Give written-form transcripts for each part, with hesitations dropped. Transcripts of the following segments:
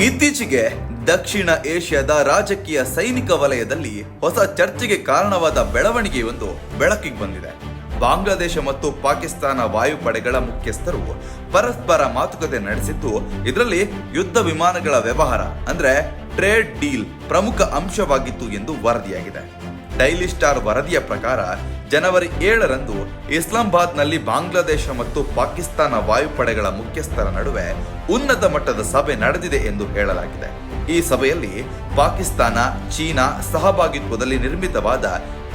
ಇತ್ತೀಚೆಗೆ ದಕ್ಷಿಣ ಏಷ್ಯಾದ ರಾಜಕೀಯ ಸೈನಿಕ ವಲಯದಲ್ಲಿ ಹೊಸ ಚರ್ಚೆಗೆ ಕಾರಣವಾದ ಬೆಳವಣಿಗೆಯೊಂದು ಬೆಳಕಿಗೆ ಬಂದಿದೆ. ಬಾಂಗ್ಲಾದೇಶ ಮತ್ತು ಪಾಕಿಸ್ತಾನ ವಾಯುಪಡೆಗಳ ಮುಖ್ಯಸ್ಥರು ಪರಸ್ಪರ ಮಾತುಕತೆ ನಡೆಸಿದ್ದು, ಇದರಲ್ಲಿ ಯುದ್ಧ ವಿಮಾನಗಳ ವ್ಯವಹಾರ ಅಂದ್ರೆ ಟ್ರೇಡ್ ಡೀಲ್ ಪ್ರಮುಖ ಅಂಶವಾಗಿತ್ತು ಎಂದು ವರದಿಯಾಗಿದೆ. ಡೈಲಿ ಸ್ಟಾರ್ ವರದಿಯ ಪ್ರಕಾರ ಜನವರಿ 7ರಂದು ಇಸ್ಲಾಮಾಬಾದ್ನಲ್ಲಿ ಬಾಂಗ್ಲಾದೇಶ ಮತ್ತು ಪಾಕಿಸ್ತಾನ ವಾಯುಪಡೆಗಳ ಮುಖ್ಯಸ್ಥರ ನಡುವೆ ಉನ್ನತ ಮಟ್ಟದ ಸಭೆ ನಡೆದಿದೆ ಎಂದು ಹೇಳಲಾಗಿದೆ. ಈ ಸಭೆಯಲ್ಲಿ ಪಾಕಿಸ್ತಾನ, ಚೀನಾ ಸಹಭಾಗಿತ್ವದಲ್ಲಿ ನಿರ್ಮಿತವಾದ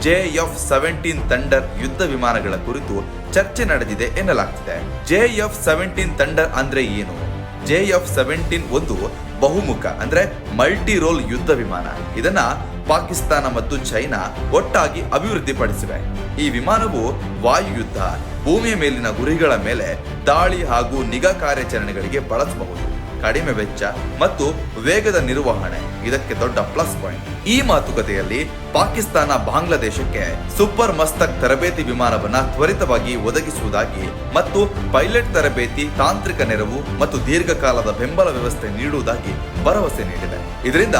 JF-17 ಥಂಡರ್ ಯುದ್ಧ ವಿಮಾನಗಳ ಕುರಿತು ಚರ್ಚೆ ನಡೆದಿದೆ ಎನ್ನಲಾಗ್ತಿದೆ. JF-17 ಥಂಡರ್ ಅಂದ್ರೆ ಏನು? JF-17 ಒಂದು ಬಹುಮುಖ ಅಂದ್ರೆ ಮಲ್ಟಿ ರೋಲ್ ಯುದ್ಧ ವಿಮಾನ. ಇದನ್ನ ಪಾಕಿಸ್ತಾನ ಮತ್ತು ಚೈನಾ ಒಟ್ಟಾಗಿ ಅಭಿವೃದ್ಧಿಪಡಿಸಿವೆ. ಈ ವಿಮಾನವು ವಾಯು ಯುದ್ಧ, ಭೂಮಿಯ ಮೇಲಿನ ಗುರಿಗಳ ಮೇಲೆ ದಾಳಿ ಹಾಗೂ ನಿಗಾ ಕಾರ್ಯಾಚರಣೆಗಳಿಗೆ ಬಳಸಬಹುದು. ಕಡಿಮೆ ವೆಚ್ಚ ಮತ್ತು ವೇಗದ ನಿರ್ವಹಣೆ ಇದಕ್ಕೆ ದೊಡ್ಡ ಪ್ಲಸ್ ಪಾಯಿಂಟ್. ಈ ಮಾತುಕತೆಯಲ್ಲಿ ಪಾಕಿಸ್ತಾನ ಬಾಂಗ್ಲಾದೇಶಕ್ಕೆ ಸೂಪರ್ ಮಸ್ತಕ್ ತರಬೇತಿ ವಿಮಾನವನ್ನ ತ್ವರಿತವಾಗಿ ಒದಗಿಸುವುದಾಗಿ ಮತ್ತು ಪೈಲಟ್ ತರಬೇತಿ, ತಾಂತ್ರಿಕ ನೆರವು ಮತ್ತು ದೀರ್ಘಕಾಲದ ಬೆಂಬಲ ವ್ಯವಸ್ಥೆ ನೀಡುವುದಾಗಿ ಭರವಸೆ ನೀಡಿದೆ. ಇದರಿಂದ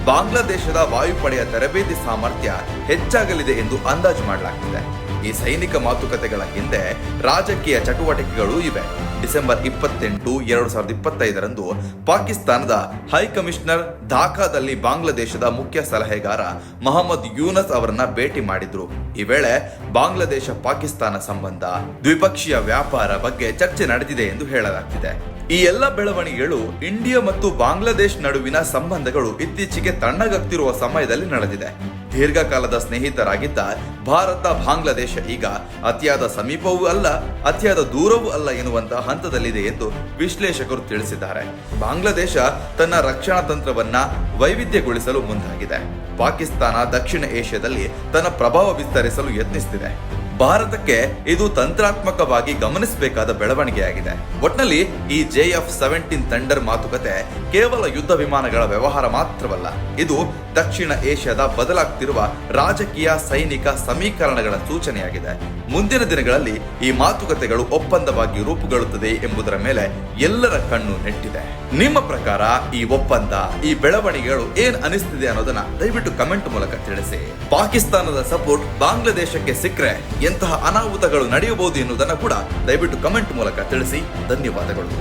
ಬಾಂಗ್ಲಾದೇಶದ ವಾಯುಪಡೆಯ ತರಬೇತಿ ಸಾಮರ್ಥ್ಯ ಹೆಚ್ಚಾಗಲಿದೆ ಎಂದು ಅಂದಾಜು ಮಾಡಲಾಗಿದೆ. ಈ ಸೈನಿಕ ಮಾತುಕತೆಗಳ ಹಿಂದೆ ರಾಜಕೀಯ ಚಟುವಟಿಕೆಗಳು ಇವೆ. ಡಿಸೆಂಬರ್ 28, 2025ರಂದು ಪಾಕಿಸ್ತಾನದ ಹೈಕಮಿಷನರ್ ಢಾಕಾದಲ್ಲಿ ಬಾಂಗ್ಲಾದೇಶದ ಮುಖ್ಯ ಸಲಹೆಗಾರ ಮೊಹಮ್ಮದ್ ಯೂನಸ್ ಅವರನ್ನ ಭೇಟಿ ಮಾಡಿದ್ರು. ಈ ವೇಳೆ ಬಾಂಗ್ಲಾದೇಶ ಪಾಕಿಸ್ತಾನ ಸಂಬಂಧ, ದ್ವಿಪಕ್ಷೀಯ ವ್ಯಾಪಾರ ಬಗ್ಗೆ ಚರ್ಚೆ ನಡೆದಿದೆ ಎಂದು ಹೇಳಲಾಗ್ತಿದೆ. ಈ ಎಲ್ಲ ಬೆಳವಣಿಗೆಗಳು ಇಂಡಿಯಾ ಮತ್ತು ಬಾಂಗ್ಲಾದೇಶ ನಡುವಿನ ಸಂಬಂಧಗಳು ಇತ್ತೀಚೆಗೆ ತಣ್ಣಗಾಗ್ತಿರುವ ಸಮಯದಲ್ಲಿ ನಡೆದಿದೆ. ದೀರ್ಘಕಾಲದ ಸ್ನೇಹಿತರಾಗಿದ್ದ ಭಾರತ, ಬಾಂಗ್ಲಾದೇಶ ಈಗ ಅತಿಯಾದ ಸಮೀಪವೂ ಅಲ್ಲ, ಅತಿಯಾದ ದೂರವೂ ಅಲ್ಲ ಎನ್ನುವಂತಹ ಹಂತದಲ್ಲಿದೆ ಎಂದು ವಿಶ್ಲೇಷಕರು ತಿಳಿಸಿದ್ದಾರೆ. ಬಾಂಗ್ಲಾದೇಶ ತನ್ನ ರಕ್ಷಣಾ ತಂತ್ರವನ್ನ ವೈವಿಧ್ಯಗೊಳಿಸಲು ಮುಂದಾಗಿದೆ. ಪಾಕಿಸ್ತಾನ ದಕ್ಷಿಣ ಏಷ್ಯಾದಲ್ಲಿ ತನ್ನ ಪ್ರಭಾವ ವಿಸ್ತರಿಸಲು ಯತ್ನಿಸುತ್ತಿದೆ. ಭಾರತಕ್ಕೆ ಇದು ತಂತ್ರಾತ್ಮಕವಾಗಿ ಗಮನಿಸಬೇಕಾದ ಬೆಳವಣಿಗೆಯಾಗಿದೆ. ಒಟ್ನಲ್ಲಿ ಈ JF-17 ಥಂಡರ್ ಮಾತುಕತೆ ಕೇವಲ ಯುದ್ಧ ವಿಮಾನಗಳ ವ್ಯವಹಾರ ಮಾತ್ರವಲ್ಲ, ಇದು ದಕ್ಷಿಣ ಏಷ್ಯಾದ ಬದಲಾಗ್ತಿರುವ ರಾಜಕೀಯ ಸೈನಿಕ ಸಮೀಕರಣಗಳ ಸೂಚನೆಯಾಗಿದೆ. ಮುಂದಿನ ದಿನಗಳಲ್ಲಿ ಈ ಮಾತುಕತೆಗಳು ಒಪ್ಪಂದವಾಗಿ ರೂಪುಗೊಳ್ಳುತ್ತದೆ ಎಂಬುದರ ಮೇಲೆ ಎಲ್ಲರ ಕಣ್ಣು ನೆಟ್ಟಿದೆ. ನಿಮ್ಮ ಪ್ರಕಾರ ಈ ಒಪ್ಪಂದ, ಈ ಬೆಳವಣಿಗೆಗಳು ಏನ್ ಅನಿಸ್ತಿದೆ ಅನ್ನೋದನ್ನ ದಯವಿಟ್ಟು ಕಮೆಂಟ್ ಮೂಲಕ ತಿಳಿಸಿ. ಪಾಕಿಸ್ತಾನದ ಸಪೋರ್ಟ್ ಬಾಂಗ್ಲಾದೇಶಕ್ಕೆ ಸಿಕ್ಕರೆ ಎಂತಹ ಅನಾಹುತಗಳು ನಡೆಯಬಹುದು ಎನ್ನುವುದನ್ನು ಕೂಡ ದಯವಿಟ್ಟು ಕಮೆಂಟ್ ಮೂಲಕ ತಿಳಿಸಿ. ಧನ್ಯವಾದಗಳು.